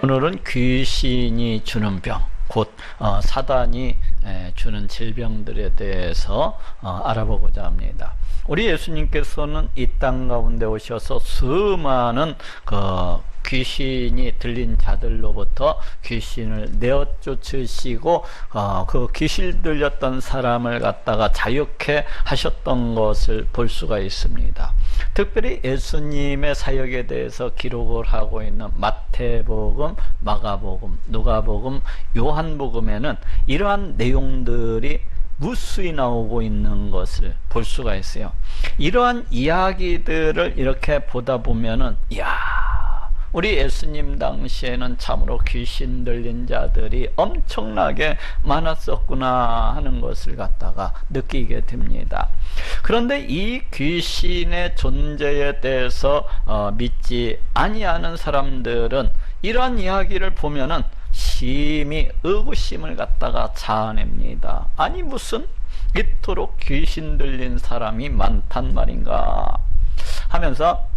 오늘은 귀신이 주는 병, 곧 사단이 주는 질병들에 대해서 알아보고자 합니다. 우리 예수님께서는 이 땅 가운데 오셔서 수많은 귀신이 들린 자들로부터 귀신을 내어 쫓으시고 그 귀신 들렸던 사람을 갖다가 자유케 하셨던 것을 볼 수가 있습니다. 특별히 예수님의 사역에 대해서 기록을 하고 있는 마태복음, 마가복음, 누가복음, 요한복음에는 이러한 내용들이 무수히 나오고 있는 것을 볼 수가 있어요. 이러한 이야기들을 이렇게 보다 보면은 우리 예수님 당시에는 참으로 귀신 들린 자들이 엄청나게 많았었구나 하는 것을 갖다가 느끼게 됩니다. 그런데 이 귀신의 존재에 대해서 믿지 아니하는 사람들은 이러한 이야기를 보면은 심히 의구심을 갖다가 자아냅니다. 아니 무슨 이토록 귀신 들린 사람이 많단 말인가 하면서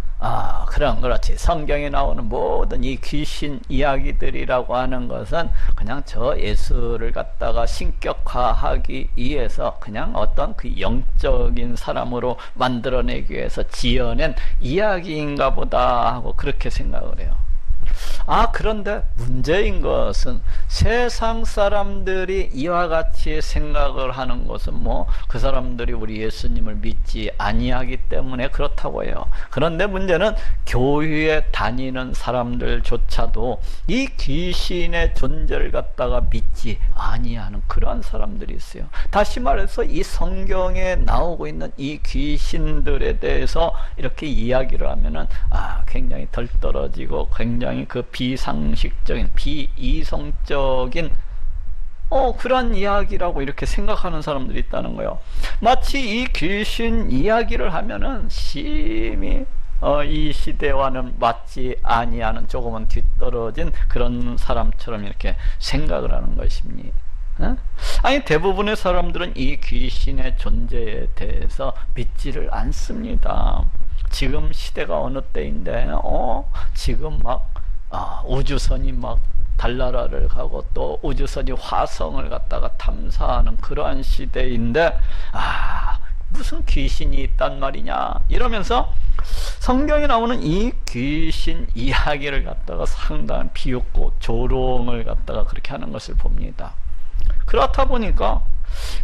그렇지. 성경에 나오는 모든 이 귀신 이야기들이라고 하는 것은 그냥 저 예수를 갖다가 신격화하기 위해서 그냥 어떤 그 영적인 사람으로 만들어내기 위해서 지어낸 이야기인가 보다 하고 그렇게 생각을 해요. 그런데 문제인 것은 세상 사람들이 이와 같이 생각을 하는 것은 그 사람들이 우리 예수님을 믿지 아니하기 때문에 그렇다고 해요. 그런데 문제는 교회에 다니는 사람들조차도 이 귀신의 존재를 갖다가 믿지 아니하는 그러한 사람들이 있어요. 다시 말해서 이 성경에 나오고 있는 이 귀신들에 대해서 이렇게 이야기를 하면은 굉장히 덜 떨어지고 굉장히 그 비상식적인 비이성적인 그런 이야기라고 이렇게 생각하는 사람들이 있다는 거예요. 마치 이 귀신 이야기를 하면은 심히 이 시대와는 맞지 아니하는 조금은 뒤떨어진 그런 사람처럼 이렇게 생각을 하는 것입니다. 아니 대부분의 사람들은 이 귀신의 존재에 대해서 믿지를 않습니다. 지금 시대가 어느 때인데 지금 막 우주선이 막 달나라를 가고 또 우주선이 화성을 갖다가 탐사하는 그러한 시대인데 무슨 귀신이 있단 말이냐 이러면서 성경에 나오는 이 귀신 이야기를 갖다가 상당한 비웃고 조롱을 갖다가 그렇게 하는 것을 봅니다. 그렇다 보니까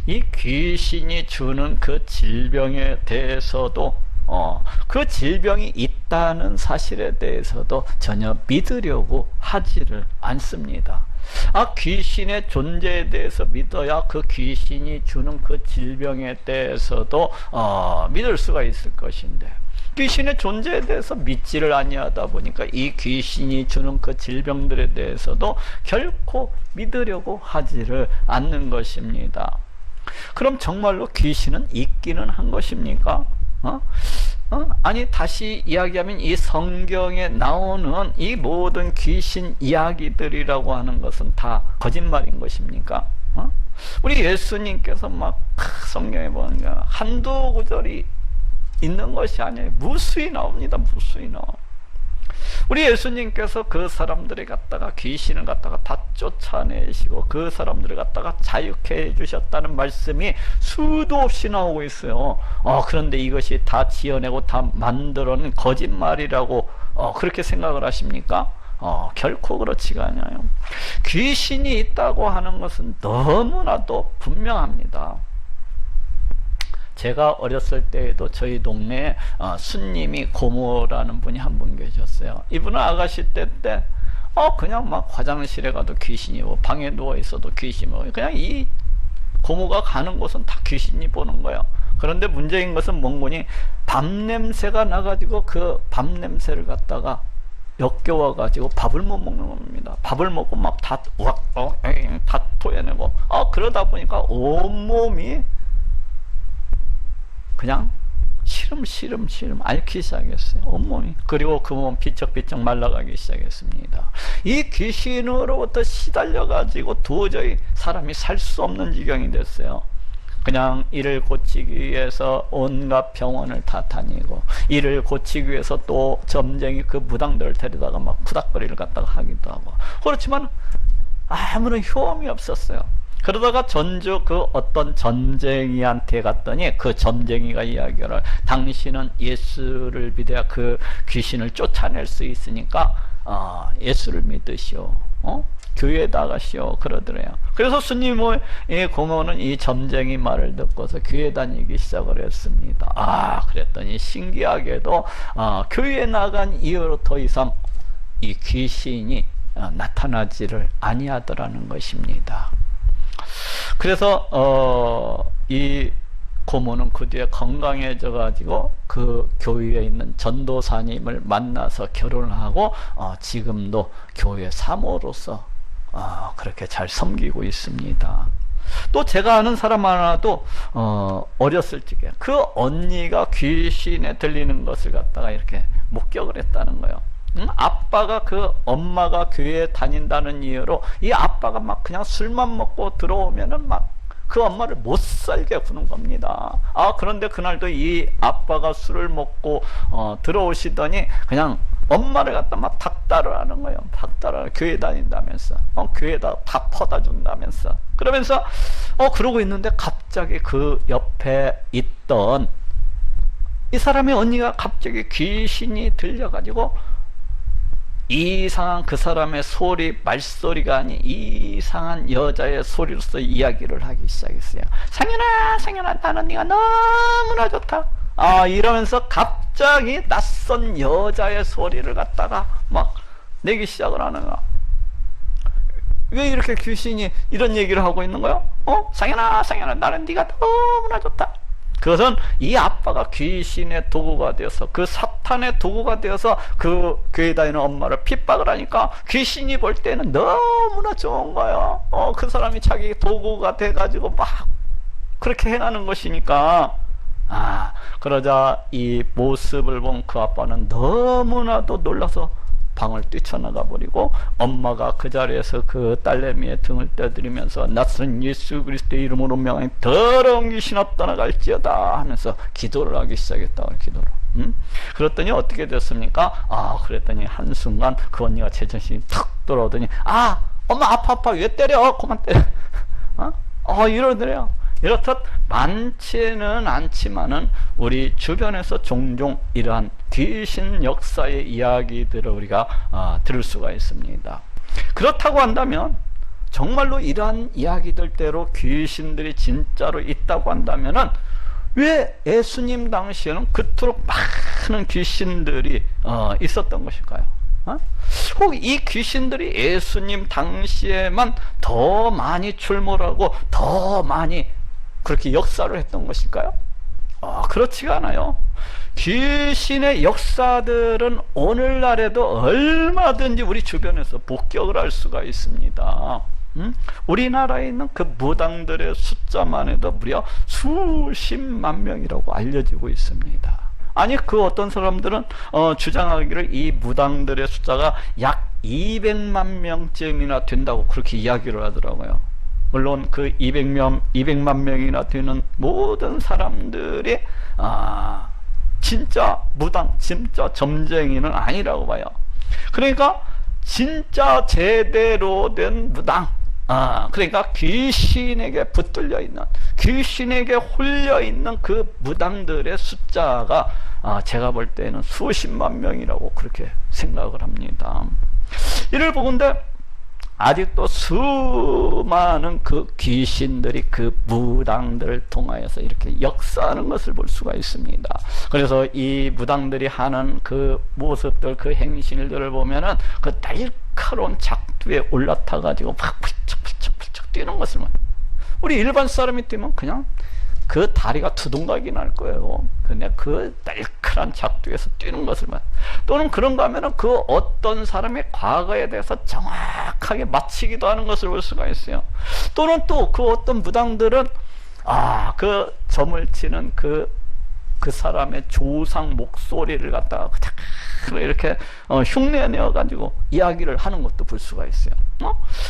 이 귀신이 주는 그 질병에 대해서도 그 질병이 있다는 사실에 대해서도 전혀 믿으려고 하지를 않습니다. 귀신의 존재에 대해서 믿어야 그 귀신이 주는 그 질병에 대해서도 믿을 수가 있을 것인데 귀신의 존재에 대해서 믿지를 아니하다 보니까 이 귀신이 주는 그 질병들에 대해서도 결코 믿으려고 하지를 않는 것입니다. 그럼 정말로 귀신은 있기는 한 것입니까? 아니 다시 이야기하면 이 성경에 나오는 이 모든 귀신 이야기들이라고 하는 것은 다 거짓말인 것입니까? 우리 예수님께서 막 성경에 보니까 한두 구절이 있는 것이 아니에요. 무수히 나옵니다. 무수히 나와. 우리 예수님께서 그 사람들을 갖다가 귀신을 갖다가 다 쫓아내시고 그 사람들을 갖다가 자유케 해주셨다는 말씀이 수도 없이 나오고 있어요. 그런데 이것이 다 지어내고 다 만들어낸 거짓말이라고 그렇게 생각을 하십니까? 결코 그렇지가 않아요. 귀신이 있다고 하는 것은 너무나도 분명합니다. 제가 어렸을 때에도 저희 동네에 스님이 고모라는 분이 한 분 계셨어요. 이분은 아가씨 때 그냥 막 화장실에 가도 귀신이 오고 방에 누워 있어도 귀신이 오고 그냥 이 고모가 가는 곳은 다 귀신이 보는 거예요. 그런데 문제인 것은 뭔고니 밤 냄새가 나가지고 그 밤 냄새를 갖다가 역겨워 가지고 밥을 못 먹는 겁니다. 밥을 먹고 막 다 토해내고 그러다 보니까 온몸이 그냥 시름 앓기 시작했어요. 온몸이. 그리고 그 몸 비쩍비쩍 말라가기 시작했습니다. 이 귀신으로부터 시달려 가지고 도저히 사람이 살 수 없는 지경이 됐어요. 그냥 이를 고치기 위해서 온갖 병원을 다 다니고, 이를 고치기 위해서 또 점쟁이 그 무당들을 데려다가 막 구닥거리를 갖다가 하기도 하고, 그렇지만 아무런 효험이 없었어요. 그러다가 전주 그 어떤 점쟁이한테 갔더니 그 점쟁이가 이야기를, 당신은 예수를 믿어야 그 귀신을 쫓아낼 수 있으니까 예수를 믿으시오, 교회에 나가시오, 그러더래요. 그래서 스님의 고모는 이 점쟁이 말을 듣고서 교회 다니기 시작을 했습니다. 그랬더니 신기하게도 교회에 나간 이후로 더 이상 이 귀신이 나타나지를 아니하더라는 것입니다. 그래서 이 고모는 그 뒤에 건강해져 가지고 그 교회에 있는 전도사님을 만나서 결혼을 하고 지금도 교회 사모로서 그렇게 잘 섬기고 있습니다. 또 제가 아는 사람 하나도 어렸을 적에 그 언니가 귀신에 들리는 것을 갖다가 이렇게 목격을 했다는 거예요. 아빠가 그 엄마가 교회에 다닌다는 이유로 이 아빠가 막 그냥 술만 먹고 들어오면은 막 그 엄마를 못 살게 구는 겁니다. 그런데 그날도 이 아빠가 술을 먹고 들어오시더니 그냥 엄마를 갖다 막 닥달을 하는 거예요. 닥달을, 교회 다닌다면서, 교회에다 다 퍼다 준다면서. 그러면서 그러고 있는데 갑자기 그 옆에 있던 이 사람의 언니가 갑자기 귀신이 들려가지고 이상한 그 사람의 소리, 말소리가 아닌 이상한 여자의 소리로서 이야기를 하기 시작했어요. 상현아, 상현아, 나는 네가 너무나 좋다. 이러면서 갑자기 낯선 여자의 소리를 갖다가 막 내기 시작을 하는 거야. 왜 이렇게 귀신이 이런 얘기를 하고 있는 거야? 상현아, 상현아, 나는 네가 너무나 좋다. 그것은 이 아빠가 귀신의 도구가 되어서, 그 사탄의 도구가 되어서 그 교회 다니는 엄마를 핍박을 하니까 귀신이 볼 때는 너무나 좋은 거예요. 그 사람이 자기 도구가 돼가지고 막 그렇게 행하는 것이니까. 그러자 이 모습을 본 그 아빠는 너무나도 놀라서 방을 뛰쳐나가 버리고, 엄마가 그 자리에서 그 딸내미의 등을 떼드리면서 낯선 예수 그리스도의 이름으로 명하니 더러운 귀신아 떠나갈지어다 하면서 기도를 하기 시작했다고. 기도를. 그랬더니 어떻게 됐습니까? 그랬더니 한순간 그 언니가 제정신이 탁 돌아오더니, 엄마 아파 왜 때려, 그만 때려, 이러더래요. 이렇듯 많지는 않지만은 우리 주변에서 종종 이러한 귀신 역사의 이야기들을 우리가 들을 수가 있습니다. 그렇다고 한다면, 정말로 이러한 이야기들대로 귀신들이 진짜로 있다고 한다면은 왜 예수님 당시에는 그토록 많은 귀신들이 있었던 것일까요? 혹 이 귀신들이 예수님 당시에만 더 많이 출몰하고 더 많이 그렇게 역사를 했던 것일까요? 그렇지가 않아요. 귀신의 역사들은 오늘날에도 얼마든지 우리 주변에서 목격을 할 수가 있습니다. 우리나라에 있는 그 무당들의 숫자만 해도 무려 수십만 명이라고 알려지고 있습니다. 아니, 그 어떤 사람들은 주장하기를 이 무당들의 숫자가 약 200만 명쯤이나 된다고 그렇게 이야기를 하더라고요. 물론 그 200만 명이나 되는 모든 사람들이 진짜 무당, 진짜 점쟁이는 아니라고 봐요. 그러니까 진짜 제대로 된 무당, 그러니까 귀신에게 붙들려 있는, 귀신에게 홀려 있는 그 무당들의 숫자가 제가 볼 때는 수십만 명이라고 그렇게 생각을 합니다. 이를 보건대 아직도 수많은 그 귀신들이 그 무당들을 통하여서 이렇게 역사하는 것을 볼 수가 있습니다. 그래서 이 무당들이 하는 그 모습들, 그 행실들을 보면은 그 날카로운 작두에 올라타 가지고 막 펄쩍 뛰는 것을, 우리 일반 사람이 뛰면 그냥 그 다리가 두둥각이 날 거예요. 근데 그 날카로운 작두에서 뛰는 것을 또는 그런가 하면은 그 어떤 사람의 과거에 대해서 정확하게 맞히기도 하는 것을 볼 수가 있어요. 또는 또 그 어떤 무당들은 그 점을 치는 그 사람의 조상 목소리를 갖다가 이렇게 흉내내어 가지고 이야기를 하는 것도 볼 수가 있어요.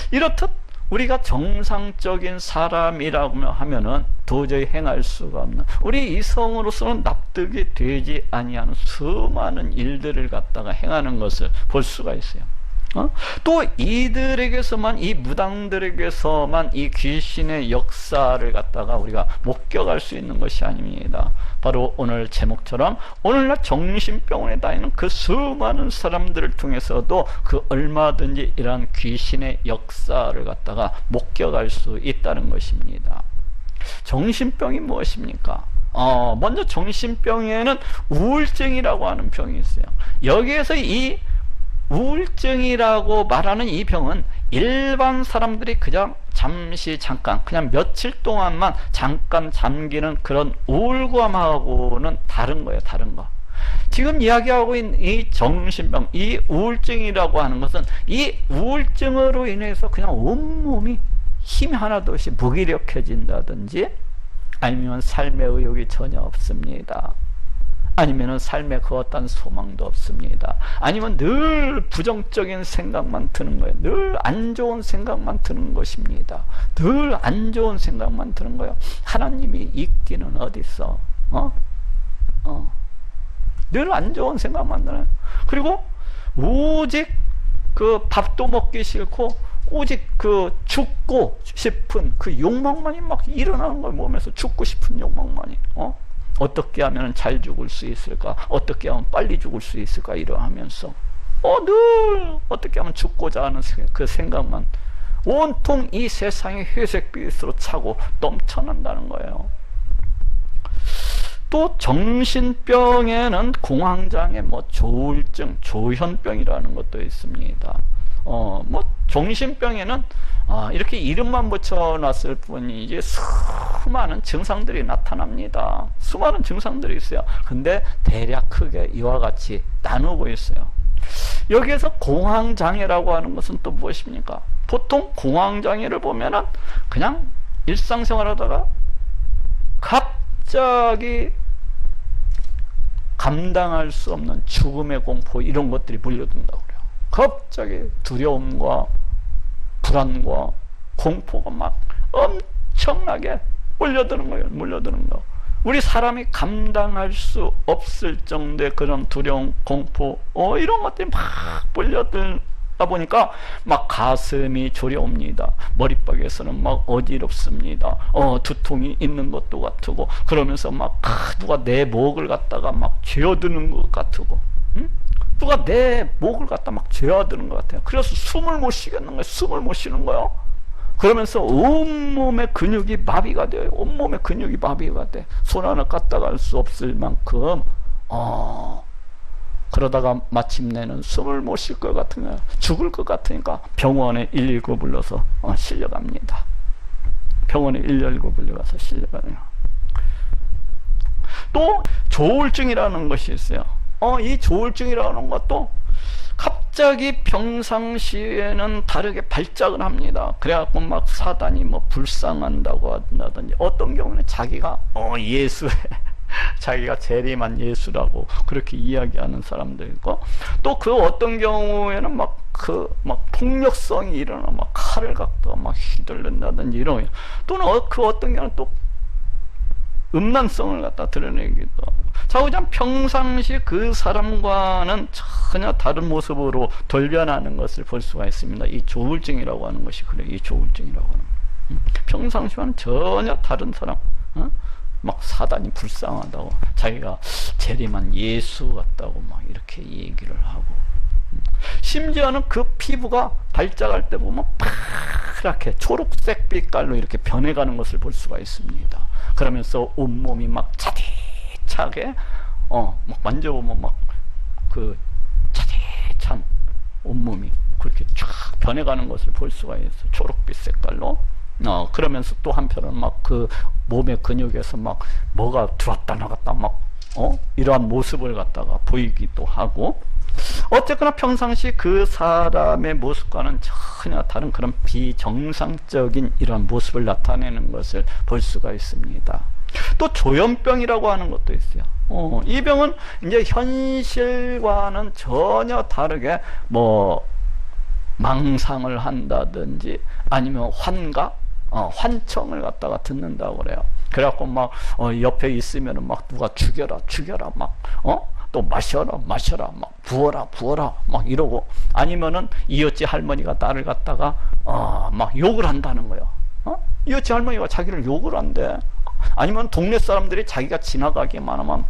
이렇듯 우리가 정상적인 사람이라고 하면은 도저히 행할 수가 없는, 우리 이성으로서는 납득이 되지 아니하는 수많은 일들을 갖다가 행하는 것을 볼 수가 있어요. 또 이들에게서만, 이 무당들에게서만 이 귀신의 역사를 갖다가 우리가 목격할 수 있는 것이 아닙니다. 바로 오늘 제목처럼 오늘날 정신병원에 다니는 그 수많은 사람들을 통해서도 그 얼마든지 이러한 귀신의 역사를 갖다가 목격할 수 있다는 것입니다. 정신병이 무엇입니까? 먼저 정신병에는 우울증이라고 하는 병이 있어요. 여기에서 이 우울증이라고 말하는 이 병은 일반 사람들이 그냥 잠시 잠깐 그냥 며칠 동안만 잠깐 잠기는 그런 우울감하고는 다른 거예요. 다른 거. 지금 이야기하고 있는 이 정신병, 이 우울증이라고 하는 것은 이 우울증으로 인해서 그냥 온몸이 힘이 하나도 없이 무기력해진다든지, 아니면 삶의 의욕이 전혀 없습니다. 아니면 삶에 그 어떤 소망도 없습니다. 아니면 늘 부정적인 생각만 드는 거예요. 늘 안 좋은 생각만 드는 것입니다. 늘 안 좋은 생각만 드는 거예요. 하나님이 있기는 어디 있어? 늘 안 좋은 생각만 드는. 그리고 오직 그 밥도 먹기 싫고 오직 그 죽고 싶은 그 욕망만이 막 일어나는 거예요. 몸에서 죽고 싶은 욕망만이. 어떻게 하면 잘 죽을 수 있을까? 어떻게 하면 빨리 죽을 수 있을까? 이러하면서 늘 어떻게 하면 죽고자 하는 그 생각만 온통 이 세상의 회색빛으로 차고 넘쳐난다는 거예요. 또 정신병에는 공황장애, 조울증, 조현병이라는 것도 있습니다. 정신병에는 이렇게 이름만 붙여놨을 뿐이지 수많은 증상들이 나타납니다. 수많은 증상들이 있어요. 근데 대략 크게 이와 같이 나누고 있어요. 여기에서 공황장애라고 하는 것은 또 무엇입니까? 보통 공황장애를 보면은 그냥 일상생활하다가 갑자기 감당할 수 없는 죽음의 공포, 이런 것들이 몰려든다고 그래요. 갑자기 두려움과 불안과 공포가 막 엄청나게 몰려드는 거예요. 몰려드는 거. 우리 사람이 감당할 수 없을 정도의 그런 두려움, 공포, 이런 것들이 막 몰려들다 보니까 막 가슴이 저려옵니다. 머리박에서는 막 어지럽습니다. 두통이 있는 것도 같고, 그러면서 막 누가 내 목을 갖다가 막 쥐어드는 것 같고, 누가 내 목을 갖다 막 쥐어드는 것 같아요. 그래서 숨을 못 쉬겠는 거예요. 숨을 못 쉬는 거예요. 그러면서 온몸의 근육이 마비가 돼요. 온몸의 근육이 마비가 돼. 손 하나 갖다 갈 수 없을 만큼, 그러다가 마침내는 숨을 못 쉴 것 같은 거예요. 죽을 것 같으니까 병원에 119 불러서 실려갑니다. 병원에 119 불려가서 실려가네요. 또 조울증이라는 것이 있어요. 이 조울증이라는 것도 갑자기 평상시에는 다르게 발작을 합니다. 그래갖고 막 사단이 불쌍한다고 한다든지, 어떤 경우는 자기가 예수에 자기가 재림한 예수라고 그렇게 이야기하는 사람도 있고, 또 그 어떤 경우에는 막 폭력성이 일어나 막 칼을 갖다가 막 휘둘른다든지 이런 거예요. 또는 그 어떤 경우는 또 음란성을 갖다 드러내기도 하고, 자우장 평상시 그 사람과는 전혀 다른 모습으로 돌변하는 것을 볼 수가 있습니다. 이 조울증이라고 하는 것이 그래요. 이 조울증이라고 하는 거. 평상시와는 전혀 다른 사람, 막 사단이 불쌍하다고, 자기가 재림한 예수 같다고 막 이렇게 얘기를 하고, 심지어는 그 피부가 발작할 때 보면 파랗게 초록색 빛깔로 이렇게 변해가는 것을 볼 수가 있습니다. 그러면서 온몸이 막 차디차게 막 만져보면 막 그 차디찬 온몸이 그렇게 쫙 변해가는 것을 볼 수가 있어요. 초록빛 색깔로. 그러면서 또 한편은 막 그 몸의 근육에서 막 뭐가 들어왔다 나갔다 막 이러한 모습을 갖다가 보이기도 하고, 어쨌거나 평상시 그 사람의 모습과는 전혀 다른 그런 비정상적인 이러한 모습을 나타내는 것을 볼 수가 있습니다. 또 조현병이라고 하는 것도 있어요. 이 병은 이제 현실과는 전혀 다르게 망상을 한다든지 아니면 환청을 갖다가 듣는다고 그래요. 그래갖고 막 옆에 있으면은 막 누가 죽여라 또 마셔라 막 부어라 막 이러고, 아니면은 이웃집 할머니가 나를 갖다가 막 욕을 한다는 거예요. 이웃집 할머니가 자기를 욕을 한대. 아니면 동네 사람들이 자기가 지나가기만 하면 막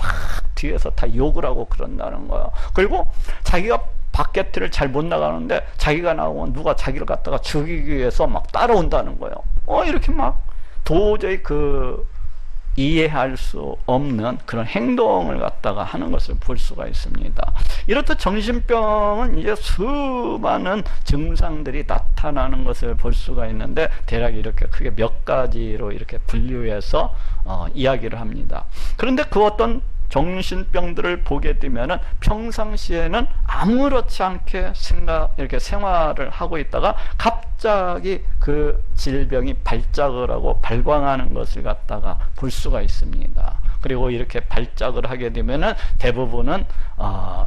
뒤에서 다 욕을 하고 그런다는 거예요. 그리고 자기가 바깥을 잘 못 나가는데 자기가 나오면 누가 자기를 갖다가 죽이기 위해서 막 따라온다는 거예요. 이렇게 막 도저히 이해할 수 없는 그런 행동을 갖다가 하는 것을 볼 수가 있습니다. 이렇듯 정신병은 이제 수많은 증상들이 나타나는 것을 볼 수가 있는데, 대략 이렇게 크게 몇 가지로 이렇게 분류해서 이야기를 합니다. 그런데 그 어떤 정신병들을 보게 되면은 평상시에는 아무렇지 않게 이렇게 생활을 하고 있다가 갑자기 그 질병이 발작을 하고 발광하는 것을 갖다가 볼 수가 있습니다. 그리고 이렇게 발작을 하게 되면은 대부분은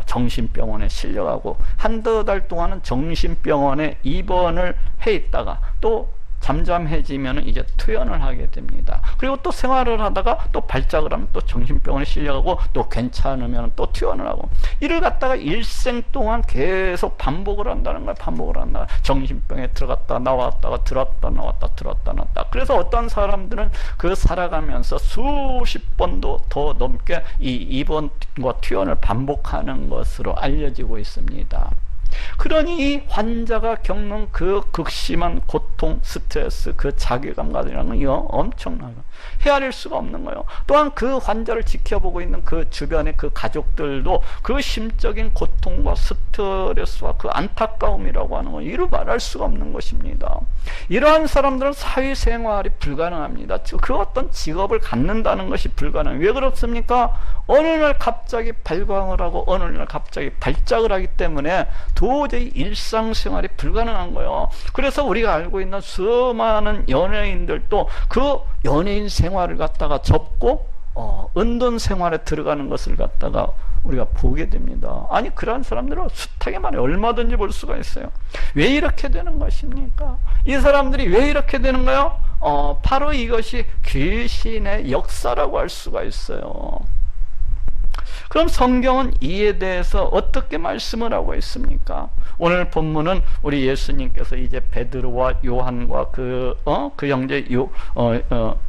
정신병원에 실려가고 한두 달 동안은 정신병원에 입원을 해 있다가 또 잠잠해지면 이제 퇴원을 하게 됩니다. 그리고 또 생활을 하다가 또 발작을 하면 또 정신병원에 실려가고 또 괜찮으면 또 퇴원을 하고, 이를 갖다가 일생 동안 계속 반복을 한다는 거예요. 반복을 한다. 정신병에 들어갔다 나왔다가 들어왔다 나왔다 들어왔다 나왔다. 그래서 어떤 사람들은 살아가면서 수십 번도 더 넘게 이 입원과 퇴원을 반복하는 것으로 알려지고 있습니다. 그러니 이 환자가 겪는 그 극심한 고통, 스트레스, 그 자괴감 가지고는 엄청나요. 헤아릴 수가 없는 거예요. 또한 그 환자를 지켜보고 있는 그 주변의 그 가족들도 그 심적인 고통과 스트레스와 그 안타까움이라고 하는 건 이루 말할 수가 없는 것입니다. 이러한 사람들은 사회생활이 불가능합니다. 그 어떤 직업을 갖는다는 것이 불가능해요. 왜 그렇습니까? 어느 날 갑자기 발광을 하고 어느 날 갑자기 발작을 하기 때문에 도저히 일상생활이 불가능한 거예요. 그래서 우리가 알고 있는 수많은 연예인들도 그 연예인 생활을 갖다가 접고 은둔 생활에 들어가는 것을 갖다가 우리가 보게 됩니다. 아니, 그러한 사람들은 숱하게 말해 얼마든지 볼 수가 있어요. 왜 이렇게 되는 것입니까? 이 사람들이 왜 이렇게 되는 거예요? 바로 이것이 귀신의 역사라고 할 수가 있어요. 그럼 성경은 이에 대해서 어떻게 말씀을 하고 있습니까? 오늘 본문은 우리 예수님께서 이제 베드로와 요한과 그 형제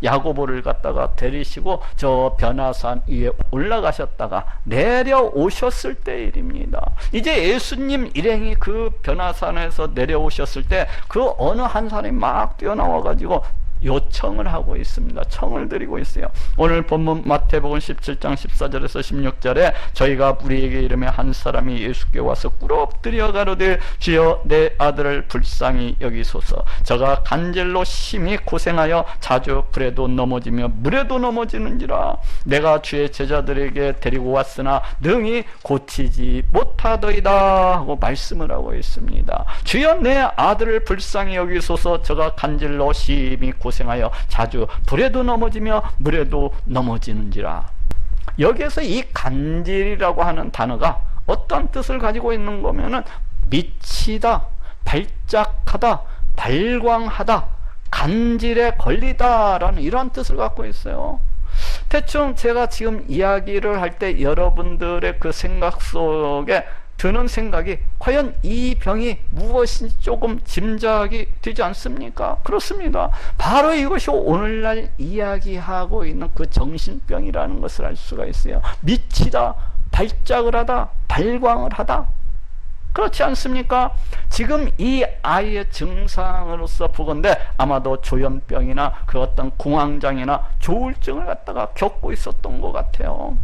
야고보를 갖다가 데리시고 저 변화산 위에 올라가셨다가 내려오셨을 때 일입니다. 이제 예수님 일행이 그 변화산에서 내려오셨을 때 그 어느 한 사람이 막 뛰어나와 가지고 요청을 하고 있습니다. 청을 드리고 있어요. 오늘 본문 마태복음 17장 14절에서 16절에 저희가 우리에게 이르며 한 사람이 예수께 와서 꿇어엎드려 가로되 주여 내 아들을 불쌍히 여기소서. 저가 간질로 심히 고생하여 자주 불에도 넘어지며 물에도 넘어지는지라. 내가 주의 제자들에게 데리고 왔으나 능히 고치지 못하더이다 하고 말씀을 하고 있습니다. 주여 내 아들을 불쌍히 여기소서. 저가 간질로 심히 고생하여 자주 불에도 넘어지며 물에도 넘어지는지라. 여기에서 이 간질이라고 하는 단어가 어떤 뜻을 가지고 있는 거면은 미치다, 발작하다, 발광하다, 간질에 걸리다라는 이러한 뜻을 갖고 있어요. 대충 제가 지금 이야기를 할 때 여러분들의 그 생각 속에 드는 생각이 과연 이 병이 무엇인지 조금 짐작이 되지 않습니까? 그렇습니다. 바로 이것이 오늘날 이야기하고 있는 그 정신병이라는 것을 알 수가 있어요. 미치다, 발작을 하다, 발광을 하다. 그렇지 않습니까? 지금 이 아이의 증상으로서 보건대 아마도 조현병이나 그 어떤 공황장애나 조울증을 갖다가 겪고 있었던 것 같아요.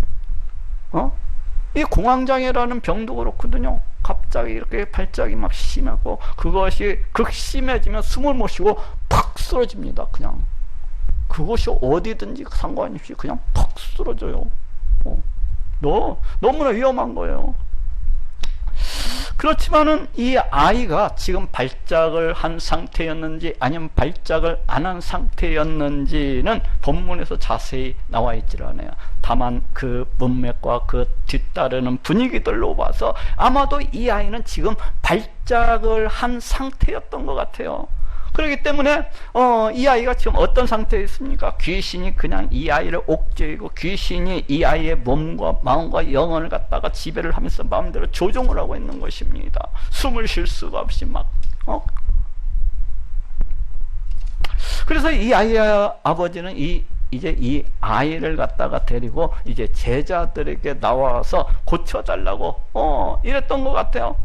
이 공황장애라는 병도 그렇거든요. 갑자기 이렇게 발작이 막 심하고 그것이 극심해지면 숨을 못 쉬고 팍 쓰러집니다. 그냥 그것이 어디든지 상관이 없이 그냥 팍 쓰러져요. 너무나 위험한 거예요. 그렇지만은 이 아이가 지금 발작을 한 상태였는지 아니면 발작을 안 한 상태였는지는 본문에서 자세히 나와 있질 않아요. 다만 그 문맥과 그 뒤따르는 분위기들로 봐서 아마도 이 아이는 지금 발작을 한 상태였던 것 같아요. 그렇기 때문에 이 아이가 지금 어떤 상태에 있습니까? 귀신이 그냥 이 아이를 옥죄이고 귀신이 이 아이의 몸과 마음과 영혼을 갖다가 지배를 하면서 마음대로 조종을 하고 있는 것입니다. 숨을 쉴 수가 없이 막 그래서 이 아이의 아버지는 이제 이 아이를 갖다가 데리고 이제 제자들에게 나와서 고쳐달라고 이랬던 것 같아요.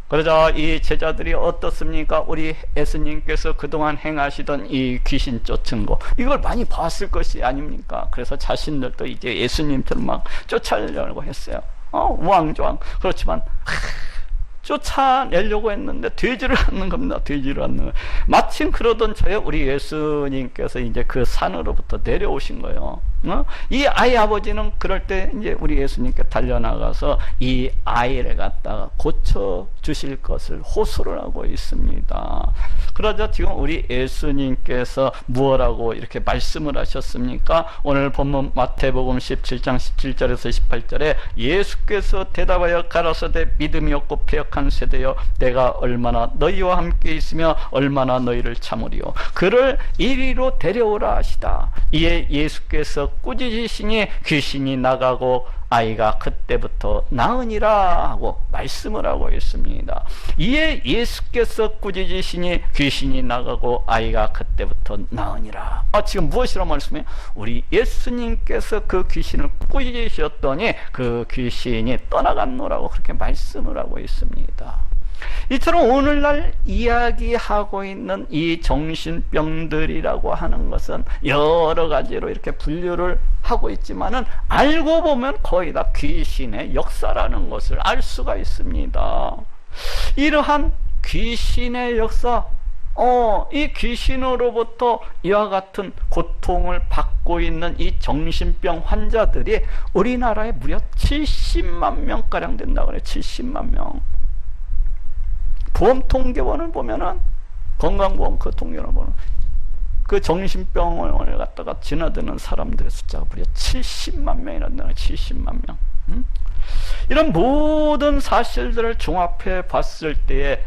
그러자 이 제자들이 어떻습니까? 우리 예수님께서 그동안 행하시던 이 귀신 쫓은 거 이걸 많이 봤을 것이 아닙니까? 그래서 자신들도 이제 예수님처럼 막 쫓아내려고 했어요. 우왕좌왕. 그렇지만 쫓아내려고 했는데 되지를 않는 겁니다. 되지를 않는 거예요. 마침 그러던 저에 우리 예수님께서 이제 그 산으로부터 내려오신 거예요. 이 아이 아버지는 그럴 때 이제 우리 예수님께 달려나가서 이 아이를 갖다가 고쳐 주실 것을 호소를 하고 있습니다. 그러자 지금 우리 예수님께서 무엇라고 이렇게 말씀을 하셨습니까? 오늘 본문 마태복음 17장 17절에서 18절에 예수께서 대답하여 가라사대 믿음이 없고 패역한 세대여 내가 얼마나 너희와 함께 있으며 얼마나 너희를 참으리요. 그를 이리로 데려오라 하시다. 이에 예수께서 꾸짖으시니 귀신이 나가고 아이가 그때부터 나으니라 하고 말씀을 하고 있습니다. 이에 예수께서 꾸짖으시니 귀신이 나가고 아이가 그때부터 나으니라. 지금 무엇이라고 말씀해요? 우리 예수님께서 그 귀신을 꾸짖으셨더니 그 귀신이 떠나갔노라고 그렇게 말씀을 하고 있습니다. 이처럼 오늘날 이야기하고 있는 이 정신병들이라고 하는 것은 여러 가지로 이렇게 분류를 하고 있지만은 알고 보면 거의 다 귀신의 역사라는 것을 알 수가 있습니다. 이러한 귀신의 역사, 이 귀신으로부터 이와 같은 고통을 받고 있는 이 정신병 환자들이 우리나라에 무려 70만 명가량 된다고 그래요. 70만 명. 보험 통계원을 보면은 건강보험 그 통계를 보면 그 정신병을 갖다가 지나드는 사람들의 숫자가 무려 70만 명이란다. 70만 명. 이런 모든 사실들을 종합해 봤을 때에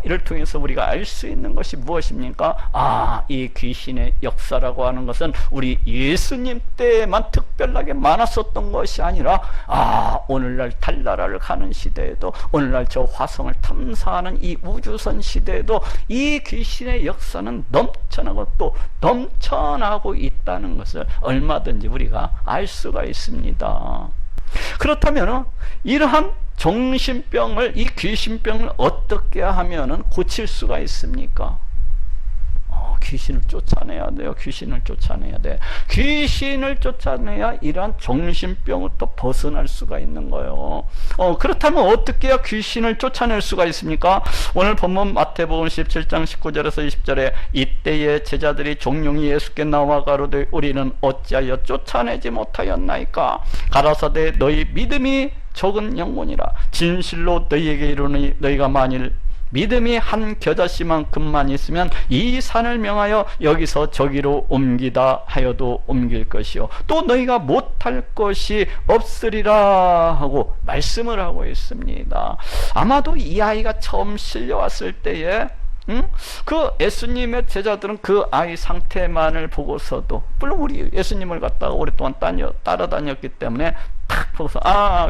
이를 통해서 우리가 알 수 있는 것이 무엇입니까? 이 귀신의 역사라고 하는 것은 우리 예수님 때만 특별하게 많았었던 것이 아니라 오늘날 달나라를 가는 시대에도 오늘날 저 화성을 탐사하는 이 우주선 시대에도 이 귀신의 역사는 넘쳐나고 또 넘쳐나고 있다는 것을 얼마든지 우리가 알 수가 있습니다. 그렇다면 이러한 정신병을, 이 귀신병을 어떻게 하면 고칠 수가 있습니까? 귀신을 쫓아내야 돼요. 귀신을 쫓아내야 돼. 귀신을 쫓아내야 이러한 정신병부터 벗어날 수가 있는 거예요. 그렇다면 어떻게 해야 귀신을 쫓아낼 수가 있습니까? 오늘 본문 마태복음 17장 19절에서 20절에 이때에 제자들이 종용이 예수께 나와 가로되 우리는 어찌하여 쫓아내지 못하였나이까? 가라사대 너희 믿음이 적은 영혼이라. 진실로 너희에게 이르노니 너희가 만일 믿음이 한 겨자씨만큼만 있으면 이 산을 명하여 여기서 저기로 옮기다 하여도 옮길 것이요 또 너희가 못할 것이 없으리라 하고 말씀을 하고 있습니다. 아마도 이 아이가 처음 실려왔을 때에 그 예수님의 제자들은 그 아이 상태만을 보고서도, 물론 우리 예수님을 갖다가 오랫동안 따라다녔기 때문에 탁 보고서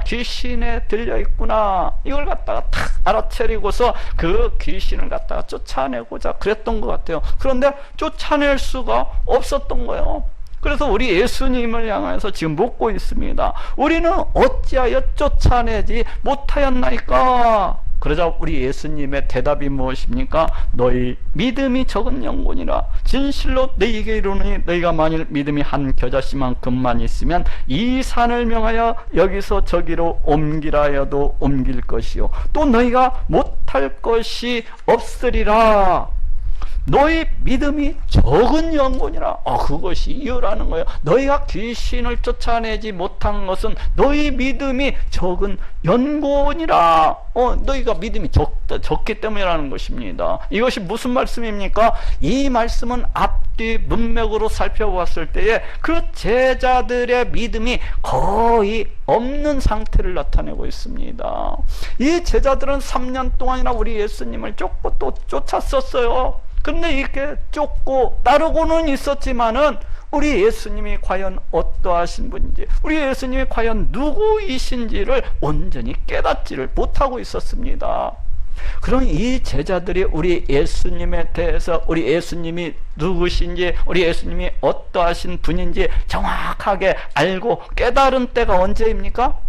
귀신에 들려있구나 이걸 갖다가 탁 알아차리고서 그 귀신을 갖다가 쫓아내고자 그랬던 것 같아요. 그런데 쫓아낼 수가 없었던 거예요. 그래서 우리 예수님을 향해서 지금 묻고 있습니다. 우리는 어찌하여 쫓아내지 못하였나이까? 그러자 우리 예수님의 대답이 무엇입니까? 너희 믿음이 적은 영혼이라. 진실로 너희에게 이르노니 너희가 만일 믿음이 한 겨자씨만큼만 있으면 이 산을 명하여 여기서 저기로 옮기라 하여도 옮길 것이요 또 너희가 못할 것이 없으리라. 너희 믿음이 적은 영혼이라. 그것이 이유라는 거예요. 너희가 귀신을 쫓아내지 못한 것은 너희 믿음이 적은 연고니라. 너희가 믿음이 적기 때문이라는 것입니다. 이것이 무슨 말씀입니까? 이 말씀은 앞뒤 문맥으로 살펴봤을 때에 그 제자들의 믿음이 거의 없는 상태를 나타내고 있습니다. 이 제자들은 3년 동안이나 우리 예수님을 쫓고 또 쫓았었어요. 근데 이렇게 쫓고 따르고는 있었지만은 우리 예수님이 과연 어떠하신 분인지, 우리 예수님이 과연 누구이신지를 온전히 깨닫지를 못하고 있었습니다. 그럼 이 제자들이 우리 예수님에 대해서, 우리 예수님이 누구신지, 우리 예수님이 어떠하신 분인지 정확하게 알고 깨달은 때가 언제입니까?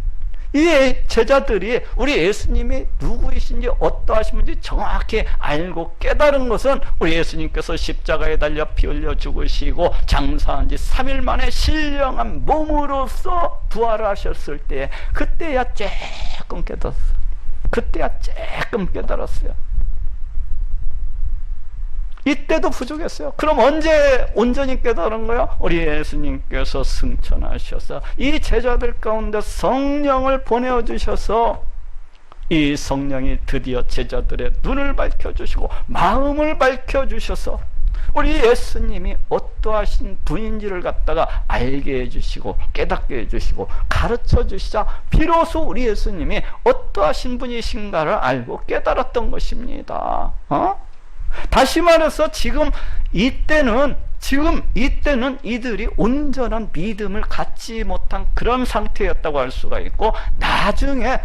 이 제자들이 우리 예수님이 누구이신지 어떠하신 분인지 정확히 알고 깨달은 것은 우리 예수님께서 십자가에 달려 피 흘려 죽으시고 장사한 지 3일 만에 신령한 몸으로서 부활하셨을 때, 그때야 조금 깨달았어요. 그때야 조금 깨달았어요. 이때도 부족했어요. 그럼 언제 온전히 깨달은 거예요? 우리 예수님께서 승천하셔서 이 제자들 가운데 성령을 보내주셔서 이 성령이 드디어 제자들의 눈을 밝혀주시고 마음을 밝혀주셔서 우리 예수님이 어떠하신 분인지를 갖다가 알게 해주시고 깨닫게 해주시고 가르쳐 주시자 비로소 우리 예수님이 어떠하신 분이신가를 알고 깨달았던 것입니다. 다시 말해서 지금 이때는 이들이 온전한 믿음을 갖지 못한 그런 상태였다고 할 수가 있고, 나중에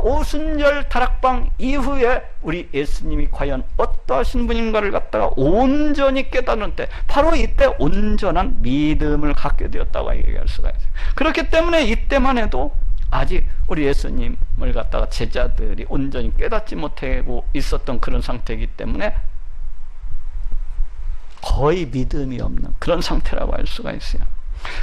오순절 다락방 이후에 우리 예수님이 과연 어떠하신 분인가를 갖다가 온전히 깨닫는 때, 바로 이때 온전한 믿음을 갖게 되었다고 얘기할 수가 있어요. 그렇기 때문에 이때만 해도 아직 우리 예수님을 갖다가 제자들이 온전히 깨닫지 못하고 있었던 그런 상태이기 때문에 거의 믿음이 없는 그런 상태라고 할 수가 있어요.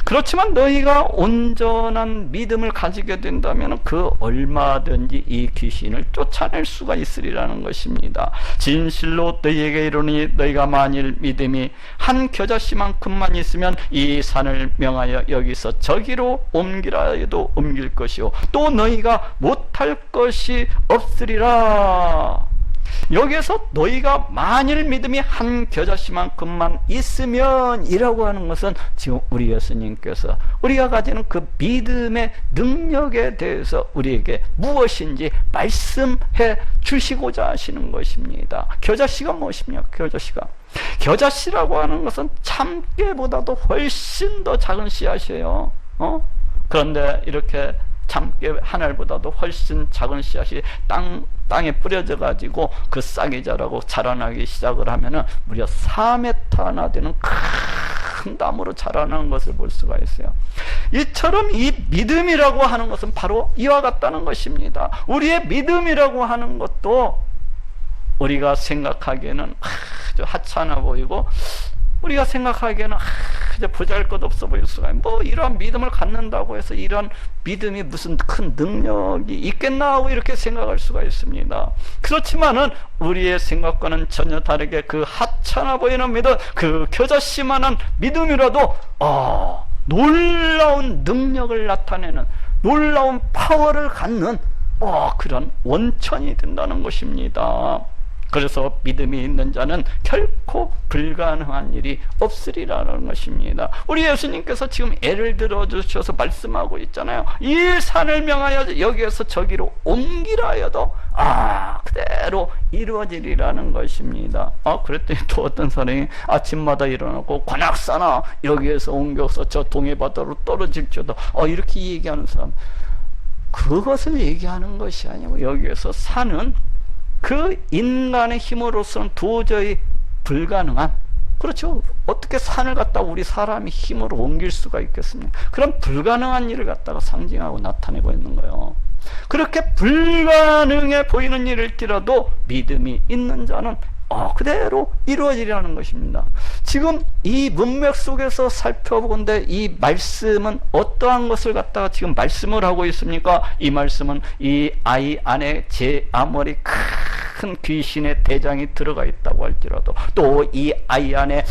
그렇지만 너희가 온전한 믿음을 가지게 된다면 그 얼마든지 이 귀신을 쫓아낼 수가 있으리라는 것입니다. 진실로 너희에게 이르노니 너희가 만일 믿음이 한 겨자씨만큼만 있으면 이 산을 명하여 여기서 저기로 옮기라 해도 옮길 것이요 또 너희가 못할 것이 없으리라. 여기에서 너희가 만일 믿음이 한 겨자씨만큼만 있으면 이라고 하는 것은 지금 우리 예수님께서 우리가 가지는 그 믿음의 능력에 대해서 우리에게 무엇인지 말씀해 주시고자 하시는 것입니다. 겨자씨가 무엇입니까? 겨자씨라고 하는 것은 참깨보다도 훨씬 더 작은 씨앗이에요. 그런데 이렇게 참깨 하늘보다도 훨씬 작은 씨앗이 땅에 뿌려져 가지고 그 싹이 자라고 자라나기 시작을 하면은 무려 4m나 되는 큰 나무로 자라나는 것을 볼 수가 있어요. 이처럼 이 믿음이라고 하는 것은 바로 이와 같다는 것입니다. 우리의 믿음이라고 하는 것도 우리가 생각하기에는 아주 하찮아 보이고, 우리가 생각하기에는 이제 보잘것없어 보일 수가 있어요. 뭐 이러한 믿음을 갖는다고 해서 이런 믿음이 무슨 큰 능력이 있겠나 하고 이렇게 생각할 수가 있습니다. 그렇지만은 우리의 생각과는 전혀 다르게 그 하찮아 보이는 믿음, 그 겨자씨만한 믿음이라도 놀라운 능력을 나타내는, 놀라운 파워를 갖는 그런 원천이 된다는 것입니다. 그래서 믿음이 있는 자는 결코 불가능한 일이 없으리라는 것입니다. 우리 예수님께서 지금 예를 들어주셔서 말씀하고 있잖아요. 이 산을 명하여 여기에서 저기로 옮기라 하여도 그대로 이루어지리라는 것입니다. 그랬더니 또 어떤 사람이 아침마다 일어나고 관악산아 여기에서 옮겨서 저 동해바다로 떨어질지어다 이렇게 얘기하는 사람, 그것을 얘기하는 것이 아니고, 여기에서 산은 그 인간의 힘으로서는 도저히 불가능한, 그렇죠, 어떻게 산을 갖다 우리 사람이 힘으로 옮길 수가 있겠습니까? 그런 불가능한 일을 갖다가 상징하고 나타내고 있는 거예요. 그렇게 불가능해 보이는 일일지라도 믿음이 있는 자는 그대로 이루어지리라는 것입니다. 지금 이 문맥 속에서 살펴보건대 이 말씀은 어떠한 것을 갖다가 지금 말씀을 하고 있습니까? 이 말씀은 이 아이 안에 제 아무리 큰 귀신의 대장이 들어가 있다고 할지라도, 또 이 아이 안에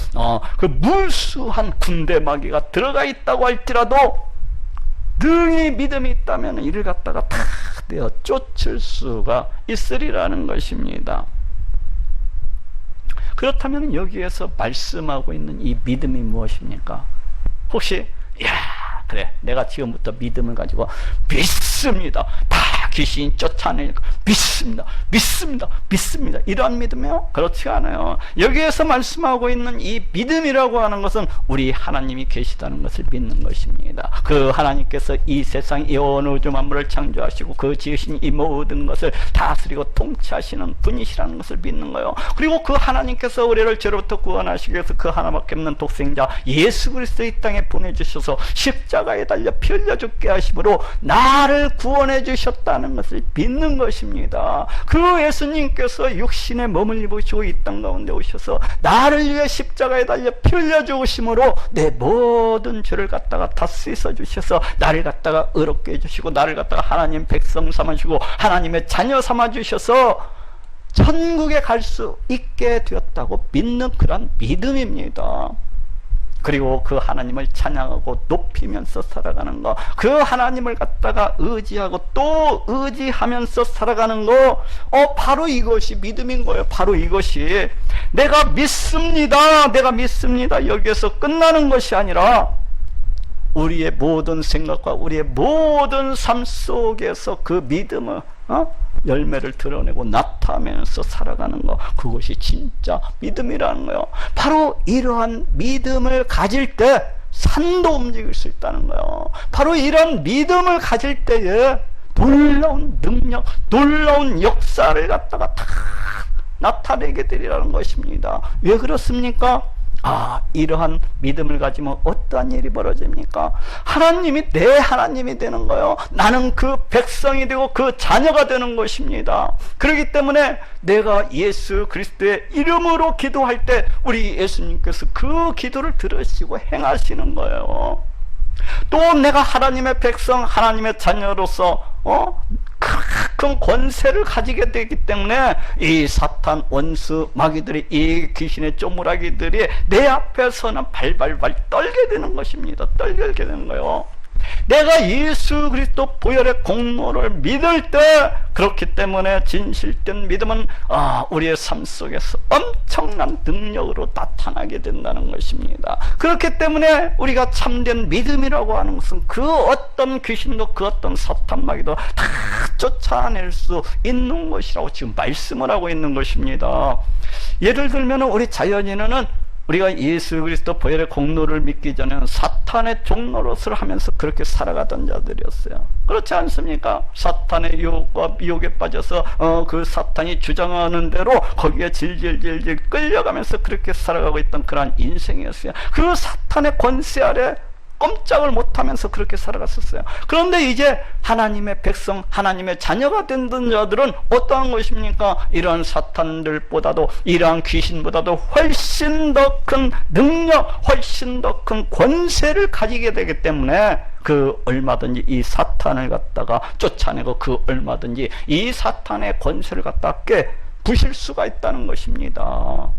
그 무수한 군대 마귀가 들어가 있다고 할지라도 능히 믿음이 있다면 이를 갖다가 다 내어 쫓을 수가 있으리라는 것입니다. 그렇다면 여기에서 말씀하고 있는 이 믿음이 무엇입니까? 혹시 그래, 내가 지금부터 믿음을 가지고 믿습니다, 다 귀신이 쫓아내니까 믿습니다 이러한 믿음이요? 그렇지 않아요. 여기에서 말씀하고 있는 이 믿음이라고 하는 것은 우리 하나님이 계시다는 것을 믿는 것입니다. 그 하나님께서 이 세상 이 온 우주 만물을 창조하시고 그 지으신 이 모든 것을 다스리고 통치하시는 분이시라는 것을 믿는 거예요. 그리고 그 하나님께서 우리를 죄로부터 구원하시기 위해서 그 하나밖에 없는 독생자 예수 그리스도 이 땅에 보내주셔서 십자가에 달려 피 흘려 죽게 하심으로 나를 구원해 주셨다는 것을 믿는 것입니다. 그 예수님께서 육신의 몸을 입으시고 이 땅 가운데 오셔서 나를 위해 십자가에 달려 피 흘려 죽으심으로 내 모든 죄를 갖다가 다 씻어 주셔서 나를 갖다가 의롭게 해주시고 나를 갖다가 하나님 백성 삼아주시고 하나님의 자녀 삼아주셔서 천국에 갈 수 있게 되었다고 믿는 그런 믿음입니다. 그리고 그 하나님을 찬양하고 높이면서 살아가는 거, 그 하나님을 갖다가 의지하고 또 의지하면서 살아가는 거, 바로 이것이 믿음인 거예요. 바로 이것이 내가 믿습니다 여기에서 끝나는 것이 아니라 우리의 모든 생각과 우리의 모든 삶 속에서 그 믿음을 열매를 드러내고 나타내면서 살아가는 거, 그것이 진짜 믿음이라는 거예요. 바로 이러한 믿음을 가질 때 산도 움직일 수 있다는 거예요. 바로 이런 믿음을 가질 때에 놀라운 능력, 놀라운 역사를 갖다가 다 나타내게 되리라는 것입니다. 왜 그렇습니까? 이러한 믿음을 가지면 어떠한 일이 벌어집니까? 하나님이 내 하나님이 되는 거예요. 나는 그 백성이 되고 그 자녀가 되는 것입니다. 그렇기 때문에 내가 예수 그리스도의 이름으로 기도할 때 우리 예수님께서 그 기도를 들으시고 행하시는 거예요. 또 내가 하나님의 백성, 하나님의 자녀로서 큰 권세를 가지게 되기 때문에 이 사탄 원수 마귀들이, 이 귀신의 쪼무라기들이 내 앞에서는 발발발 떨게 되는 것입니다. 떨게 되는 거예요. 내가 예수 그리스도 보혈의 공로를 믿을 때, 그렇기 때문에 진실된 믿음은 우리의 삶 속에서 엄청난 능력으로 나타나게 된다는 것입니다. 그렇기 때문에 우리가 참된 믿음이라고 하는 것은 그 어떤 귀신도 그 어떤 사탄 마귀도 다 쫓아낼 수 있는 것이라고 지금 말씀을 하고 있는 것입니다. 예를 들면 우리 자연인은 우리가 예수 그리스도 보혈의 공로를 믿기 전에는 사탄의 종노릇을 하면서 그렇게 살아가던 자들이었어요. 그렇지 않습니까? 사탄의 유혹에 빠져서 그 사탄이 주장하는 대로 거기에 질질질질 끌려가면서 그렇게 살아가고 있던 그러한 인생이었어요. 그 사탄의 권세 아래 꼼짝을 못하면서 그렇게 살아갔었어요. 그런데 이제 하나님의 백성, 하나님의 자녀가 된 자들은 어떠한 것입니까? 이러한 사탄들보다도, 이러한 귀신보다도 훨씬 더 큰 능력, 훨씬 더 큰 권세를 가지게 되기 때문에 그 얼마든지 이 사탄을 갖다가 쫓아내고 그 얼마든지 이 사탄의 권세를 갖다가 부실 수가 있다는 것입니다.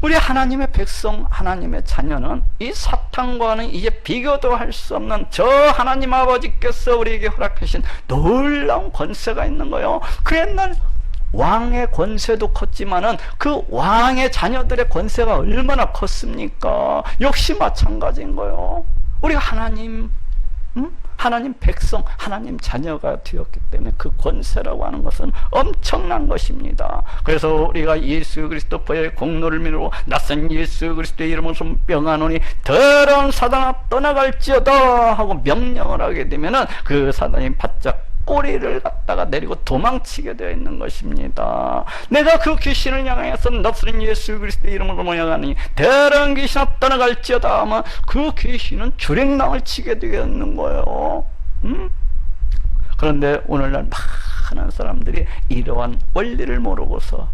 우리 하나님의 백성, 하나님의 자녀는 이 사탄과는 이제 비교도 할 수 없는 저 하나님 아버지께서 우리에게 허락하신 놀라운 권세가 있는 거예요. 그 옛날 왕의 권세도 컸지만은 그 왕의 자녀들의 권세가 얼마나 컸습니까? 역시 마찬가지인 거예요. 우리 하나님 백성, 하나님 자녀가 되었기 때문에 그 권세라고 하는 것은 엄청난 것입니다. 그래서 우리가 예수 그리스도 보혈의 공로를 믿고 낯선 예수 그리스도의 이름으로 명하노니 더러운 사단아 떠나갈지어다 하고 명령을 하게 되면은 그 사단이 바짝 꼬리를 갖다가 내리고 도망치게 되어 있는 것입니다. 내가 그 귀신을 향해서 낯선 예수 그리스도의 이름으로 명하니 더러운 귀신아 떠나갈지어다 하면 그 귀신은 주랭랑을 치게 되어 있는 거예요. 그런데 오늘날 많은 사람들이 이러한 원리를 모르고서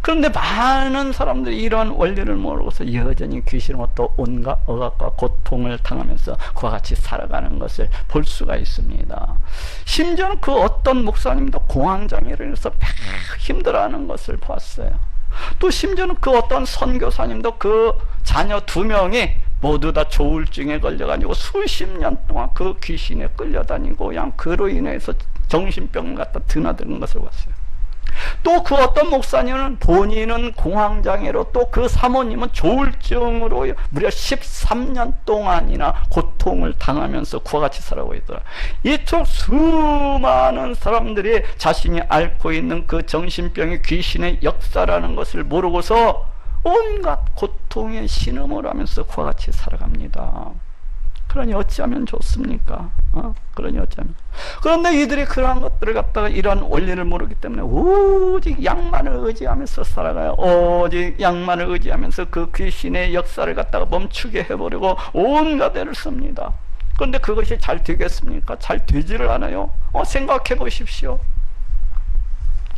그런데 많은 사람들이 이러한 원리를 모르고서 여전히 귀신으로 또 온갖 억압과 고통을 당하면서 그와 같이 살아가는 것을 볼 수가 있습니다. 심지어는 그 어떤 목사님도 공황장애로 인해서 막 힘들어하는 것을 봤어요. 또 심지어는 그 어떤 선교사님도 그 자녀 2명이 모두 다 조울증에 걸려가지고 수십 년 동안 그 귀신에 끌려다니고 그냥 그로 인해서 정신병을 갖다 드나드는 것을 봤어요. 또 그 어떤 목사님은 본인은 공황장애로 또 그 사모님은 조울증으로 무려 13년 동안이나 고통을 당하면서 그와 같이 살아가고 있더라. 이쪽 수많은 사람들이 자신이 앓고 있는 그 정신병이 귀신의 역사라는 것을 모르고서 온갖 고통의 신음을 하면서 그와 같이 살아갑니다. 그러니 어찌하면 좋습니까? 그러니 어찌하면. 그런데 이들이 그러한 것들을 갖다가 이러한 원리를 모르기 때문에 오직 양만을 의지하면서 살아가요. 오직 양만을 의지하면서 그 귀신의 역사를 갖다가 멈추게 해버리고 온갖 애를 씁니다. 그런데 그것이 잘 되겠습니까? 잘 되지를 않아요. 생각해 보십시오.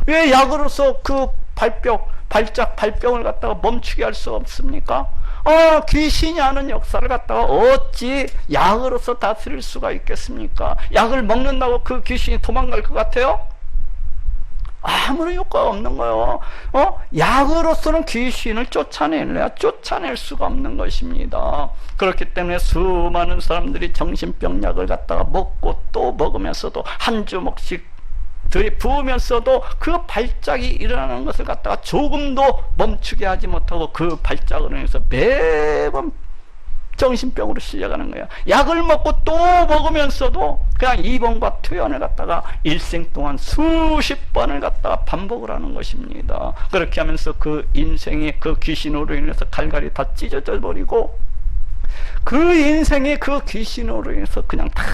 왜 약으로서 그 발병을 갖다가 멈추게 할 수 없습니까? 귀신이 하는 역사를 갖다가 어찌 약으로서 다스릴 수가 있겠습니까? 약을 먹는다고 그 귀신이 도망갈 것 같아요? 아무런 효과가 없는 거예요. 약으로서는 귀신을 쫓아낼 수가 없는 것입니다. 그렇기 때문에 수많은 사람들이 정신병 약을 갖다가 먹고 또 먹으면서도 한 주먹씩 들이부으면서도 그 발작이 일어나는 것을 갖다가 조금도 멈추게 하지 못하고 그 발작으로 인해서 매번 정신병으로 실려가는 거예요. 약을 먹고 또 먹으면서도 그냥 입원과 퇴원을 갖다가 일생 동안 수십 번을 갖다가 반복을 하는 것입니다. 그렇게 하면서 그 인생이 그 귀신으로 인해서 갈갈이 다 찢어져 버리고 그 인생이 그 귀신으로 인해서 그냥 다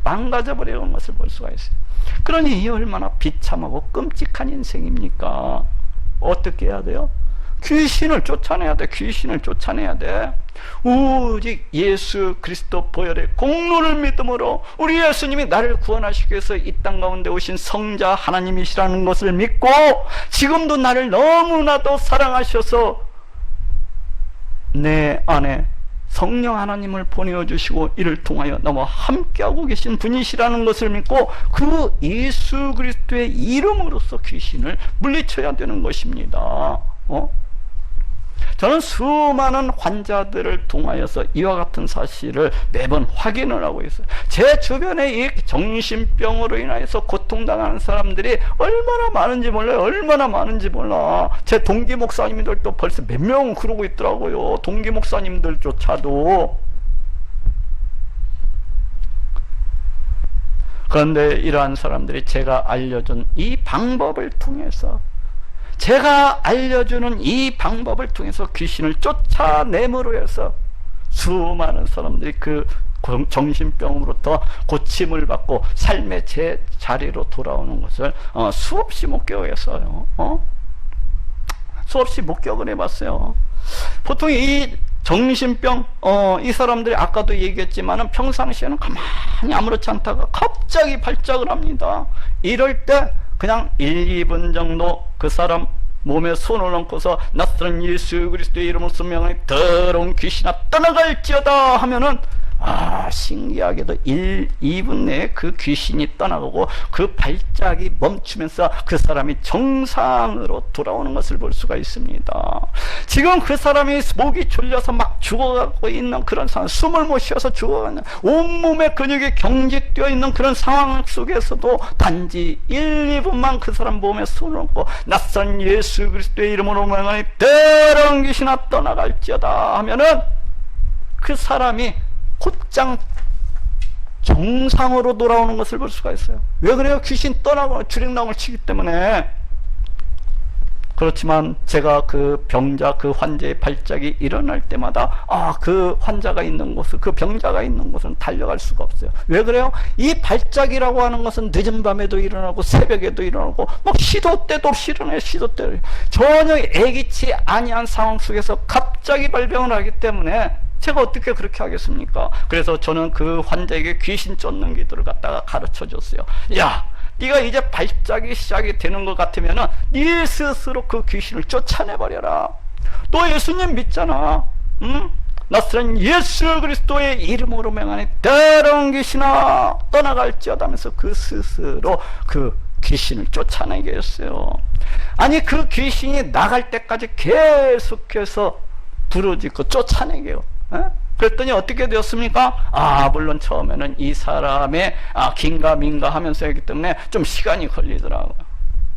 망가져 버리는 것을 볼 수가 있어요. 그러니 이 얼마나 비참하고 끔찍한 인생입니까? 어떻게 해야 돼요? 귀신을 쫓아내야 돼. 귀신을 쫓아내야 돼. 오직 예수 그리스도 보혈의 공로를 믿음으로 우리 예수님이 나를 구원하시기 위해서 이 땅 가운데 오신 성자 하나님이시라는 것을 믿고 지금도 나를 너무나도 사랑하셔서 내 안에 성령 하나님을 보내주시고 이를 통하여 나와 함께하고 계신 분이시라는 것을 믿고 그 예수 그리스도의 이름으로서 귀신을 물리쳐야 되는 것입니다. 저는 수많은 환자들을 통하여서 이와 같은 사실을 매번 확인을 하고 있어요. 제 주변에 이 정신병으로 인해서 고통당하는 사람들이 얼마나 많은지 몰라요. 얼마나 많은지 몰라. 제 동기 목사님들도 벌써 몇 명은 그러고 있더라고요. 동기 목사님들조차도. 그런데 이러한 사람들이 제가 알려준 이 방법을 통해서 제가 알려주는 이 방법을 통해서 귀신을 쫓아냄으로 해서 수많은 사람들이 그 정신병으로부터 고침을 받고 삶의 제 자리로 돌아오는 것을 수없이 목격했어요. 수없이 목격을 해봤어요. 보통 이 정신병 이 사람들이 아까도 얘기했지만은 평상시에는 가만히 아무렇지 않다가 갑자기 발작을 합니다. 이럴 때 그냥 1, 2분 정도 그 사람 몸에 손을 얹고서 낯선 예수 그리스도의 이름으로 명하니 더러운 귀신아 떠나갈지어다 하면은 신기하게도 1, 2분 내에 그 귀신이 떠나가고 그 발작이 멈추면서 그 사람이 정상으로 돌아오는 것을 볼 수가 있습니다. 지금 그 사람이 목이 졸려서 막 죽어가고 있는 그런 상황, 숨을 못 쉬어서 죽어가는 온몸의 근육이 경직되어 있는 그런 상황 속에서도 단지 1, 2분만 그 사람 몸에 손을 얹고 낯선 예수 그리스도의 이름으로 명하니 더러운 귀신아 떠나갈지어다 하면은 그 사람이 곧장 정상으로 돌아오는 것을 볼 수가 있어요. 왜 그래요? 귀신 떠나고 주랭랑을 치기 때문에. 그렇지만 제가 그 병자, 그 환자의 발작이 일어날 때마다 그 환자가 있는 곳은, 그 병자가 있는 곳은 달려갈 수가 없어요. 왜 그래요? 이 발작이라고 하는 것은 늦은 밤에도 일어나고 새벽에도 일어나고 막 시도 때도 없이 일어나요. 시도 때도. 전혀 예기치 아니한 상황 속에서 갑자기 발병을 하기 때문에 제가 어떻게 그렇게 하겠습니까? 그래서 저는 그 환자에게 귀신 쫓는 기도를 갖다가 가르쳐 줬어요. 야, 네가 이제 발작이 시작이 되는 것 같으면은 네 스스로 그 귀신을 쫓아내버려라. 또 예수님 믿잖아. 응? 나사렛 예수 그리스도의 이름으로 명하니 더러운 귀신아 떠나갈지어다 하면서 그 스스로 그 귀신을 쫓아내게 했어요. 아니 그 귀신이 나갈 때까지 계속해서 부르짖고 쫓아내게요. 그랬더니 어떻게 되었습니까? 물론 처음에는 이 사람의 긴가민가 하면서 했기 때문에 좀 시간이 걸리더라고요.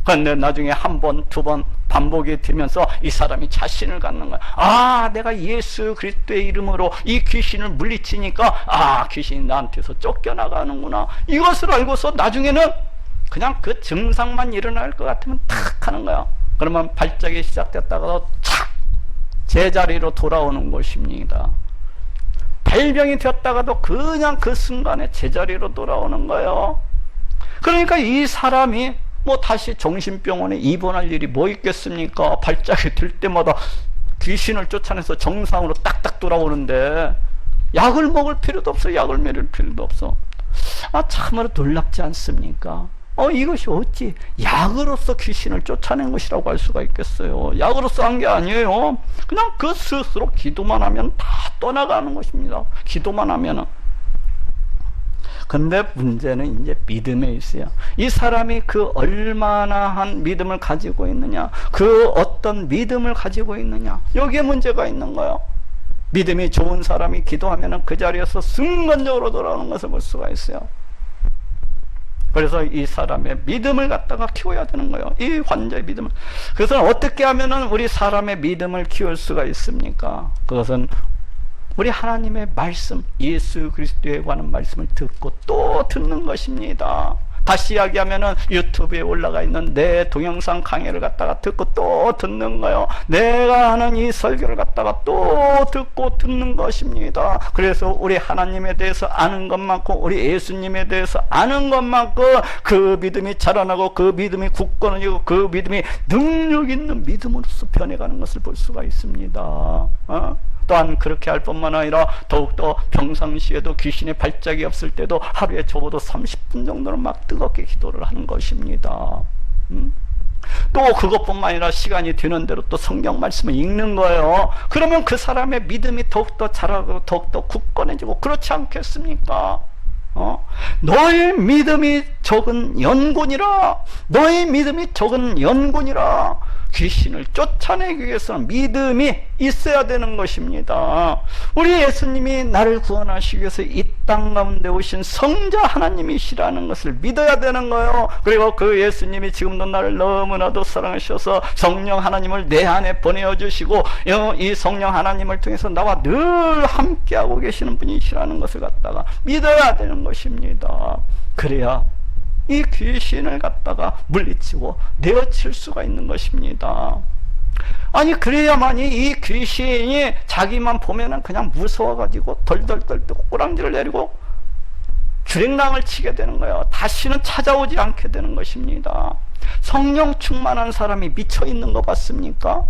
그런데 나중에 한 번, 두 번 반복이 되면서 이 사람이 자신을 갖는 거야. 내가 예수 그리스도의 이름으로 이 귀신을 물리치니까 귀신이 나한테서 쫓겨나가는구나. 이것을 알고서 나중에는 그냥 그 증상만 일어날 것 같으면 탁 하는 거야. 그러면 발작이 시작됐다가도 착 제자리로 돌아오는 것입니다. 발병이 되었다가도 그냥 그 순간에 제자리로 돌아오는 거예요. 그러니까 이 사람이 다시 정신병원에 입원할 일이 뭐 있겠습니까? 발작이 될 때마다 귀신을 쫓아내서 정상으로 딱딱 돌아오는데 약을 먹을 필요도 없어. 약을 먹일 필요도 없어. 참으로 놀랍지 않습니까? 이것이 어찌 약으로서 귀신을 쫓아낸 것이라고 할 수가 있겠어요? 약으로서 한 게 아니에요. 그냥 그 스스로 기도만 하면 다 떠나가는 것입니다. 기도만 하면은. 근데 문제는 이제 믿음에 있어요. 이 사람이 그 얼마나 한 믿음을 가지고 있느냐, 그 어떤 믿음을 가지고 있느냐, 여기에 문제가 있는 거예요. 믿음이 좋은 사람이 기도하면은 그 자리에서 순간적으로 돌아오는 것을 볼 수가 있어요. 그래서 이 사람의 믿음을 갖다가 키워야 되는 거예요. 이 환자의 믿음을. 그래서 어떻게 하면은 우리 사람의 믿음을 키울 수가 있습니까? 그것은 우리 하나님의 말씀, 예수 그리스도에 관한 말씀을 듣고 또 듣는 것입니다. 다시 이야기하면은 유튜브에 올라가 있는 내 동영상 강의를 갖다가 듣고 또 듣는 거예요. 내가 하는 이 설교를 갖다가 또 듣고 듣는 것입니다. 그래서 우리 하나님에 대해서 아는 것만큼, 우리 예수님에 대해서 아는 것만큼 그 믿음이 자라나고 그 믿음이 굳건해지고 그 믿음이 능력 있는 믿음으로서 변해가는 것을 볼 수가 있습니다. 또한 그렇게 할 뿐만 아니라 더욱더 평상시에도 귀신의 발작이 없을 때도 하루에 적어도 30분 정도는 막 뜨겁게 기도를 하는 것입니다. 또 그것뿐만 아니라 시간이 되는 대로 또 성경 말씀을 읽는 거예요. 그러면 그 사람의 믿음이 더욱더 자라고 더욱더 굳건해지고, 그렇지 않겠습니까? 너의 믿음이 적은 연곤이라, 너의 믿음이 적은 연곤이라. 귀신을 쫓아내기 위해서는 믿음이 있어야 되는 것입니다. 우리 예수님이 나를 구원하시기 위해서 이 땅 가운데 오신 성자 하나님이시라는 것을 믿어야 되는 거예요. 그리고 그 예수님이 지금도 나를 너무나도 사랑하셔서 성령 하나님을 내 안에 보내어주시고 이 성령 하나님을 통해서 나와 늘 함께하고 계시는 분이시라는 것을 갖다가 믿어야 되는 것입니다. 그래야 이 귀신을 갖다가 물리치고 내어칠 수가 있는 것입니다. 아니 그래야만이 이 귀신이 자기만 보면은 그냥 무서워가지고 덜덜덜 꼬랑지를 내리고 주랭랑을 치게 되는 거예요. 다시는 찾아오지 않게 되는 것입니다. 성령 충만한 사람이 미쳐있는 거 봤습니까?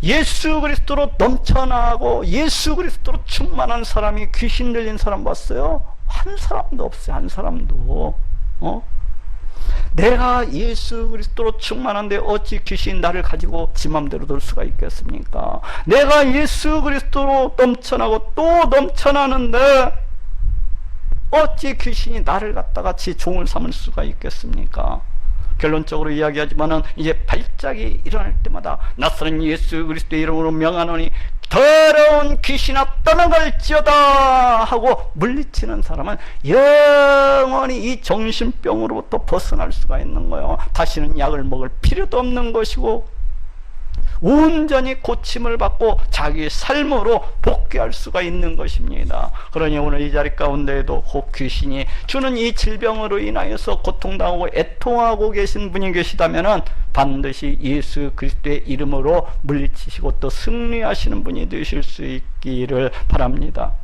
예수 그리스도로 넘쳐나고 예수 그리스도로 충만한 사람이 귀신 들린 사람 봤어요? 한 사람도 없어요. 한 사람도. 내가 예수 그리스도로 충만한데 어찌 귀신 나를 가지고 지 맘대로 놀 수가 있겠습니까? 내가 예수 그리스도로 넘쳐나고 또 넘쳐나는데 어찌 귀신이 나를 갖다가 지 종을 삼을 수가 있겠습니까? 결론적으로 이야기하지만은 이제 발작이 일어날 때마다 나사렛 예수 그리스도의 이름으로 명하노니 더러운 귀신아 떠나갈지어다 하고 물리치는 사람은 영원히 이 정신병으로부터 벗어날 수가 있는 거예요. 다시는 약을 먹을 필요도 없는 것이고 온전히 고침을 받고 자기 삶으로 복귀할 수가 있는 것입니다. 그러니 오늘 이 자리 가운데에도 혹 귀신이 주는 이 질병으로 인하여서 고통당하고 애통하고 계신 분이 계시다면 반드시 예수 그리스도의 이름으로 물리치시고 또 승리하시는 분이 되실 수 있기를 바랍니다.